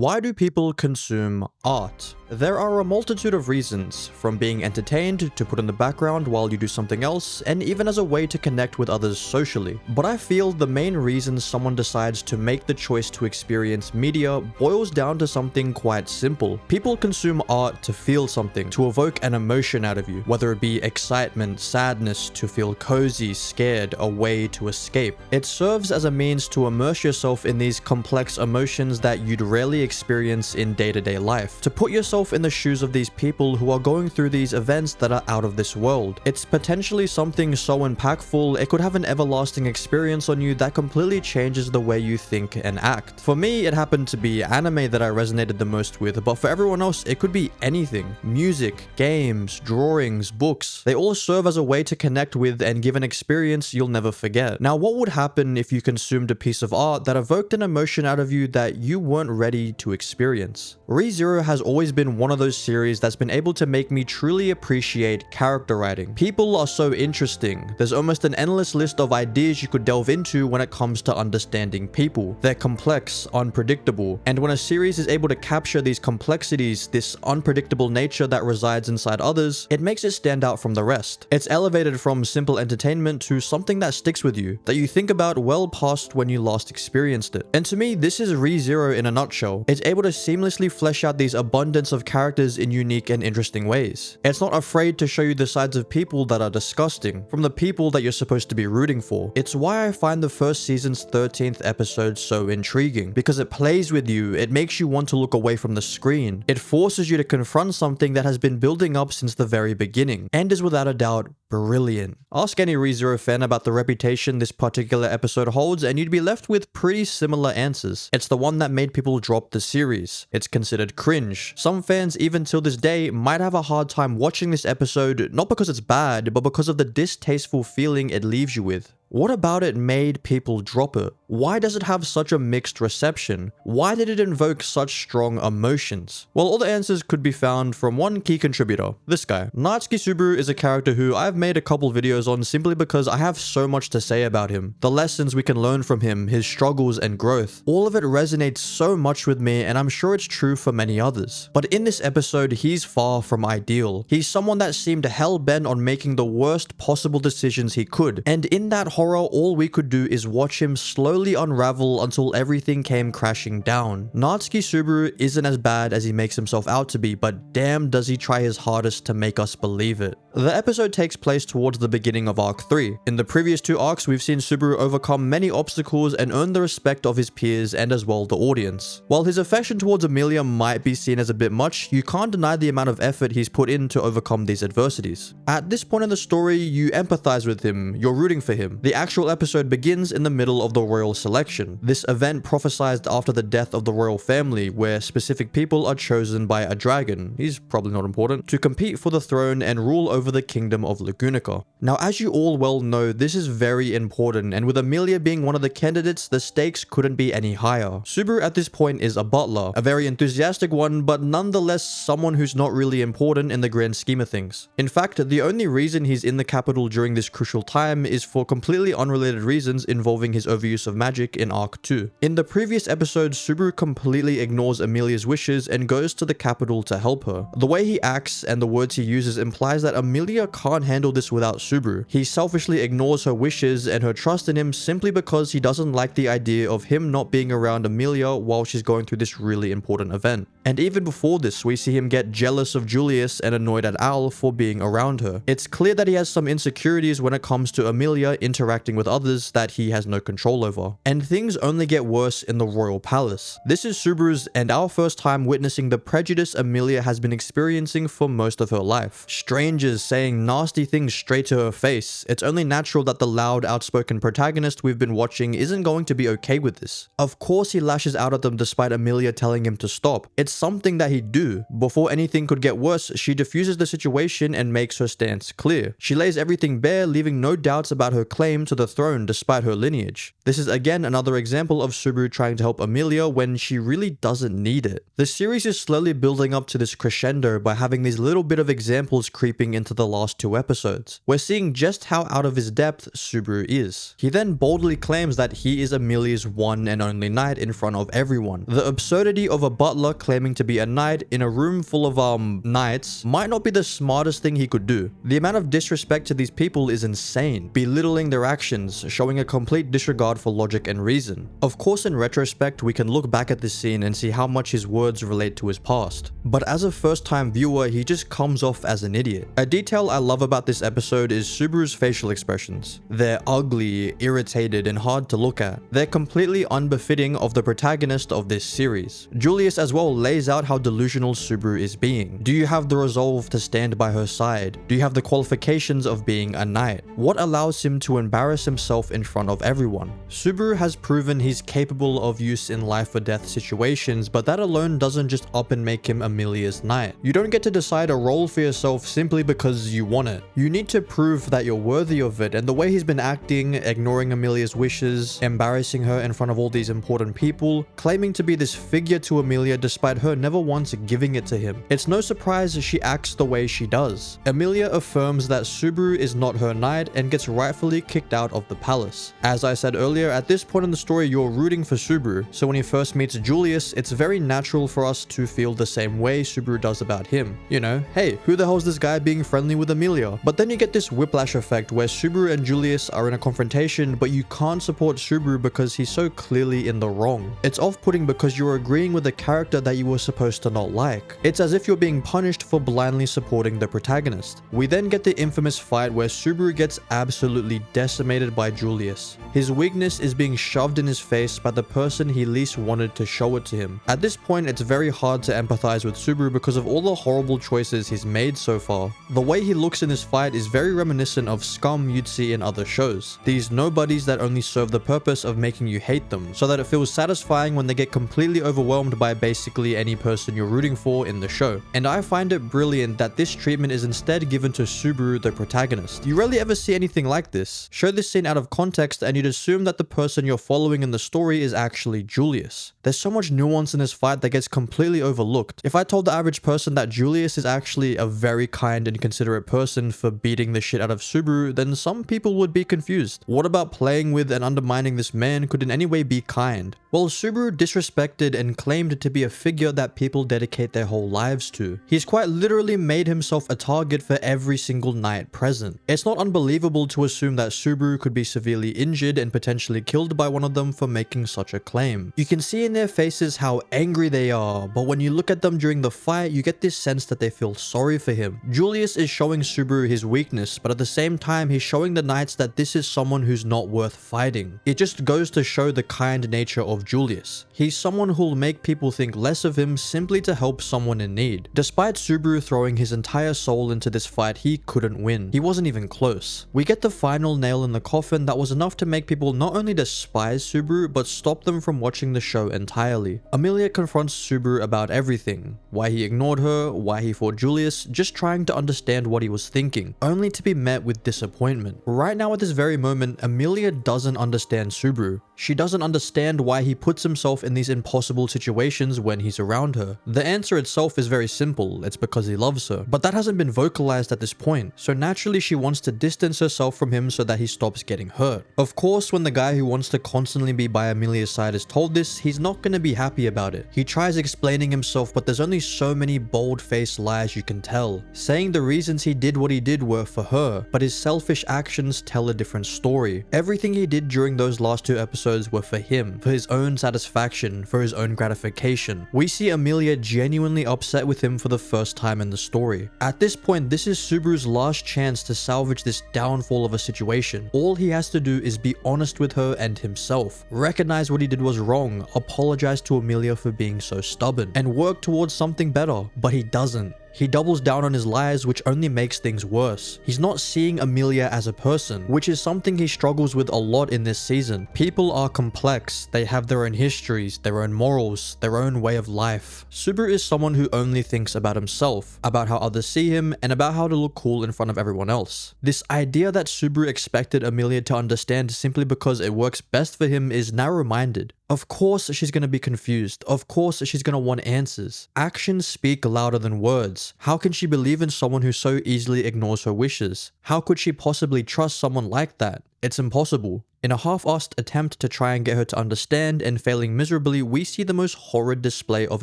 Why do people consume art? There are a multitude of reasons, from being entertained to put in the background while you do something else, and even as a way to connect with others socially. But I feel the main reason someone decides to make the choice to experience media boils down to something quite simple. People consume art to feel something, to evoke an emotion out of you, whether it be excitement, sadness, to feel cozy, scared, a way to escape. It serves as a means to immerse yourself in these complex emotions that you'd rarely experience in day-to-day life, to put yourself in the shoes of these people who are going through these events that are out of this world. It's potentially something so impactful, it could have an everlasting experience on you that completely changes the way you think and act. For me, it happened to be anime that I resonated the most with, but for everyone else, it could be anything. Music, games, drawings, books. They all serve as a way to connect with and give an experience you'll never forget. Now, what would happen if you consumed a piece of art that evoked an emotion out of you that you weren't ready to experience? ReZero has always been one of those series that's been able to make me truly appreciate character writing. People are so interesting. There's almost an endless list of ideas you could delve into when it comes to understanding people. They're complex, unpredictable, and when a series is able to capture these complexities, this unpredictable nature that resides inside others, it makes it stand out from the rest. It's elevated from simple entertainment to something that sticks with you, that you think about well past when you last experienced it. And to me, this is ReZero in a nutshell. It's able to seamlessly flesh out these abundance of characters in unique and interesting ways. It's not afraid to show you the sides of people that are disgusting, from the people that you're supposed to be rooting for. It's why I find the first season's 13th episode so intriguing, because it plays with you, it makes you want to look away from the screen, it forces you to confront something that has been building up since the very beginning, and is without a doubt brilliant. Ask any ReZero fan about the reputation this particular episode holds and you'd be left with pretty similar answers. It's the one that made people drop the series. It's considered cringe. Some fans even till this day might have a hard time watching this episode, not because it's bad, but because of the distasteful feeling it leaves you with. What about it made people drop it? Why does it have such a mixed reception? Why did it invoke such strong emotions? Well, all the answers could be found from one key contributor, this guy. Natsuki Subaru is a character who I've made a couple videos on simply because I have so much to say about him. The lessons we can learn from him, his struggles and growth. All of it resonates so much with me, and I'm sure it's true for many others. But in this episode, he's far from ideal. He's someone that seemed hell-bent on making the worst possible decisions he could, and in that horror, all we could do is watch him slowly unravel until everything came crashing down. Natsuki Subaru isn't as bad as he makes himself out to be, but damn does he try his hardest to make us believe it. The episode takes place towards the beginning of Arc 3. In the previous two arcs, we've seen Subaru overcome many obstacles and earn the respect of his peers and as well the audience. While his affection towards Emilia might be seen as a bit much, you can't deny the amount of effort he's put in to overcome these adversities. At this point in the story, you empathize with him, you're rooting for him. The actual episode begins in the middle of the royal selection. This event prophesied after the death of the royal family, where specific people are chosen by a dragon, he's probably not important, to compete for the throne and rule over the kingdom of Lagunica. Now, as you all well know, this is very important, and with Emilia being one of the candidates, the stakes couldn't be any higher. Subaru at this point is a butler, a very enthusiastic one, but nonetheless someone who's not really important in the grand scheme of things. In fact, the only reason he's in the capital during this crucial time is for completely unrelated reasons involving his overuse of magic in Arc 2. In the previous episode, Subaru completely ignores Emilia's wishes and goes to the capital to help her. The way he acts and the words he uses implies that Emilia can't handle this without Subaru. He selfishly ignores her wishes and her trust in him simply because he doesn't like the idea of him not being around Emilia while she's going through this really important event. And even before this, we see him get jealous of Julius and annoyed at Al for being around her. It's clear that he has some insecurities when it comes to Emilia interacting with others that he has no control over. And things only get worse in the royal palace. This is Subaru's and our first time witnessing the prejudice Emilia has been experiencing for most of her life. Strangers saying nasty things straight to her face. It's only natural that the loud, outspoken protagonist we've been watching isn't going to be okay with this. Of course he lashes out at them despite Emilia telling him to stop. It's something that he'd do. Before anything could get worse, she diffuses the situation and makes her stance clear. She lays everything bare, leaving no doubts about her claim claim to the throne despite her lineage. This is again another example of Subaru trying to help Emilia when she really doesn't need it. The series is slowly building up to this crescendo by having these little bit of examples creeping into the last 2 episodes. We're seeing just how out of his depth Subaru is. He then boldly claims that he is Emilia's one and only knight in front of everyone. The absurdity of a butler claiming to be a knight in a room full of knights might not be the smartest thing he could do. The amount of disrespect to these people is insane, belittling their actions, showing a complete disregard for logic and reason. Of course, in retrospect, we can look back at this scene and see how much his words relate to his past. But as a first-time viewer, he just comes off as an idiot. A detail I love about this episode is Subaru's facial expressions. They're ugly, irritated, and hard to look at. They're completely unbefitting of the protagonist of this series. Julius as well lays out how delusional Subaru is being. Do you have the resolve to stand by her side? Do you have the qualifications of being a knight? What allows him to embarrass himself in front of everyone? Subaru has proven he's capable of use in life or death situations, but that alone doesn't just up and make him Emilia's knight. You don't get to decide a role for yourself simply because you want it. You need to prove that you're worthy of it, and the way he's been acting, ignoring Emilia's wishes, embarrassing her in front of all these important people, claiming to be this figure to Emilia despite her never once giving it to him. It's no surprise she acts the way she does. Emilia affirms that Subaru is not her knight and gets rightfully kicked out of the palace. As I said earlier, at this point in the story you're rooting for Subaru, so when he first meets Julius, it's very natural for us to feel the same way Subaru does about him. You know, hey, who the hell's this guy being friendly with Emilia? But then you get this whiplash effect where Subaru and Julius are in a confrontation, but you can't support Subaru because he's so clearly in the wrong. It's off-putting because you're agreeing with a character that you were supposed to not like. It's as if you're being punished for blindly supporting the protagonist. We then get the infamous fight where Subaru gets absolutely decimated by Julius. His weakness is being shoved in his face by the person he least wanted to show it to him. At this point, it's very hard to empathize with Subaru because of all the horrible choices he's made so far. The way he looks in this fight is very reminiscent of scum you'd see in other shows. These nobodies that only serve the purpose of making you hate them, so that it feels satisfying when they get completely overwhelmed by basically any person you're rooting for in the show. And I find it brilliant that this treatment is instead given to Subaru, the protagonist. You rarely ever see anything like this. Show this scene out of context and you'd assume that the person you're following in the story is actually Julius. There's so much nuance in this fight that gets completely overlooked. If I told the average person that Julius is actually a very kind and considerate person for beating the shit out of Subaru, then some people would be confused. What about playing with and undermining this man could in any way be kind? Well, Subaru disrespected and claimed to be a figure that people dedicate their whole lives to. He's quite literally made himself a target for every single knight present. It's not unbelievable to assume that Subaru could be severely injured and potentially killed by one of them for making such a claim. You can see in their faces how angry they are, but when you look at them during the fight, you get this sense that they feel sorry for him. Julius is showing Subaru his weakness, but at the same time, he's showing the knights that this is someone who's not worth fighting. It just goes to show the kind nature of Julius. He's someone who'll make people think less of him simply to help someone in need. Despite Subaru throwing his entire soul into this fight, he couldn't win. He wasn't even close. We get the final nail in the coffin that was enough to make people not only despise Subaru, but stop them from watching the show entirely. Emilia confronts Subaru about everything. Why he ignored her, why he fought Julius, just trying to understand what he was thinking, only to be met with disappointment. Right now at this very moment, Emilia doesn't understand Subaru. She doesn't understand why he puts himself in these impossible situations when he's around her. The answer itself is very simple, it's because he loves her. But that hasn't been vocalized at this point, so naturally she wants to distance herself from him so that he stops getting hurt. Of course, when the guy who wants to constantly be by Emilia's side is told this, he's not going to be happy about it. He tries explaining himself, but there's only so many bold-faced lies you can tell, saying the reasons he did what he did were for her, but his selfish actions tell a different story. Everything he did during those last 2 episodes were for him, for his own satisfaction, for his own gratification. We see Emilia genuinely upset with him for the first time in the story. At this point, this is Subaru's last chance to salvage this downfall of a situation. All he has to do is be honest with her and himself, recognize what he did was wrong, apologize to Emilia for being so stubborn, and work towards something better, but he doesn't. He doubles down on his lies, which only makes things worse. He's not seeing Emilia as a person, which is something he struggles with a lot in this season. People are complex. They have their own histories, their own morals, their own way of life. Subaru is someone who only thinks about himself, about how others see him, and about how to look cool in front of everyone else. This idea that Subaru expected Emilia to understand simply because it works best for him is narrow-minded. Of course she's going to be confused. Of course she's going to want answers. Actions speak louder than words. How can she believe in someone who so easily ignores her wishes? How could she possibly trust someone like that? It's impossible. In a half-assed attempt to try and get her to understand and failing miserably, we see the most horrid display of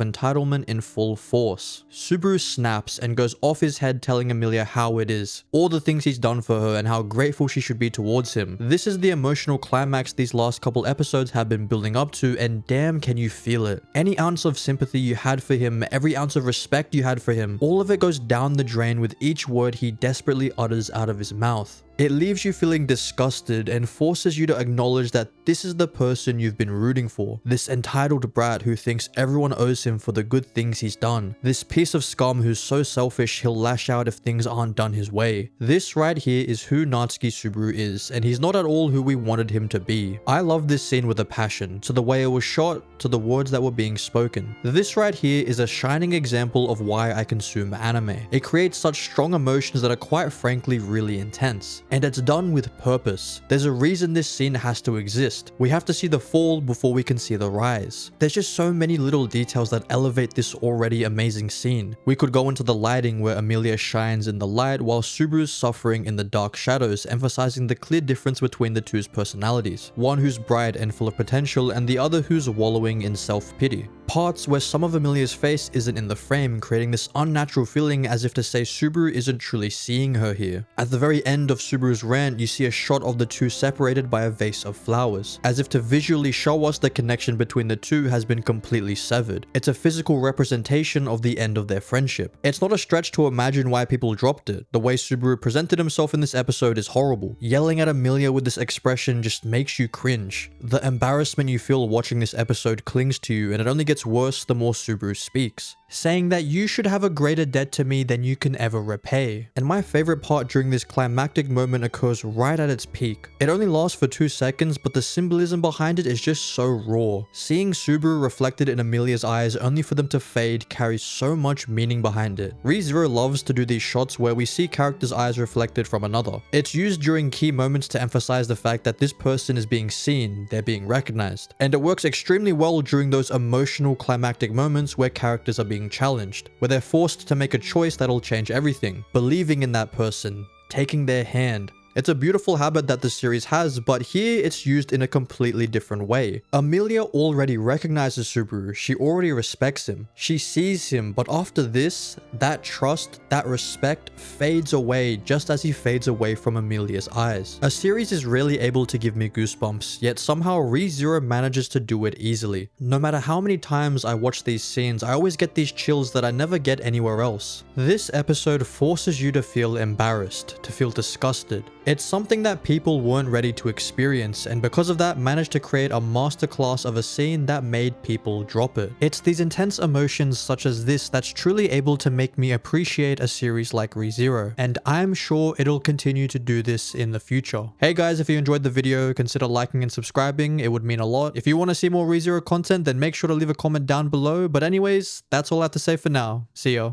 entitlement in full force. Subaru snaps and goes off his head telling Emilia how it is, all the things he's done for her and how grateful she should be towards him. This is the emotional climax these last couple episodes have been building up to, and damn can you feel it. Any ounce of sympathy you had for him, every ounce of respect you had for him, all of it goes down the drain with each word he desperately utters out of his mouth. It leaves you feeling disgusted and forces you to acknowledge that this is the person you've been rooting for. This entitled brat who thinks everyone owes him for the good things he's done. This piece of scum who's so selfish he'll lash out if things aren't done his way. This right here is who Natsuki Subaru is, and he's not at all who we wanted him to be. I love this scene with a passion, to the way it was shot, to the words that were being spoken. This right here is a shining example of why I consume anime. It creates such strong emotions that are quite frankly really intense. And it's done with purpose. There's a reason this scene has to exist. We have to see the fall before we can see the rise. There's just so many little details that elevate this already amazing scene. We could go into the lighting where Emilia shines in the light while Subaru's suffering in the dark shadows, emphasizing the clear difference between the two's personalities. One who's bright and full of potential and the other who's wallowing in self-pity. Parts where some of Emilia's face isn't in the frame, creating this unnatural feeling as if to say Subaru isn't truly seeing her here. At the very end of Subaru's rant, you see a shot of the two separated by a vase of flowers, as if to visually show us the connection between the two has been completely severed. It's a physical representation of the end of their friendship. It's not a stretch to imagine why people dropped it. The way Subaru presented himself in this episode is horrible. Yelling at Emilia with this expression just makes you cringe. The embarrassment you feel watching this episode clings to you, and it only gets worse the more Subaru speaks, saying that you should have a greater debt to me than you can ever repay. And my favorite part during this climactic moment occurs right at its peak. It only lasts for 2 seconds, but the symbolism behind it is just so raw. Seeing Subaru reflected in Emilia's eyes only for them to fade carries so much meaning behind it. ReZero loves to do these shots where we see characters' eyes reflected from another. It's used during key moments to emphasize the fact that this person is being seen, they're being recognized. And it works extremely well during those emotional climactic moments where characters are being challenged, where they're forced to make a choice that'll change everything, believing in that person, taking their hand. It's a beautiful habit that the series has, but here it's used in a completely different way. Emilia already recognizes Subaru, she already respects him, she sees him, but after this, that trust, that respect fades away just as he fades away from Emilia's eyes. A series is really able to give me goosebumps, yet somehow ReZero manages to do it easily. No matter how many times I watch these scenes, I always get these chills that I never get anywhere else. This episode forces you to feel embarrassed, to feel disgusted. It's something that people weren't ready to experience, and because of that managed to create a masterclass of a scene that made people drop it. It's these intense emotions such as this that's truly able to make me appreciate a series like ReZero, and I'm sure it'll continue to do this in the future. Hey guys, if you enjoyed the video, consider liking and subscribing, it would mean a lot. If you want to see more ReZero content, then make sure to leave a comment down below, but anyways, that's all I have to say for now. See ya.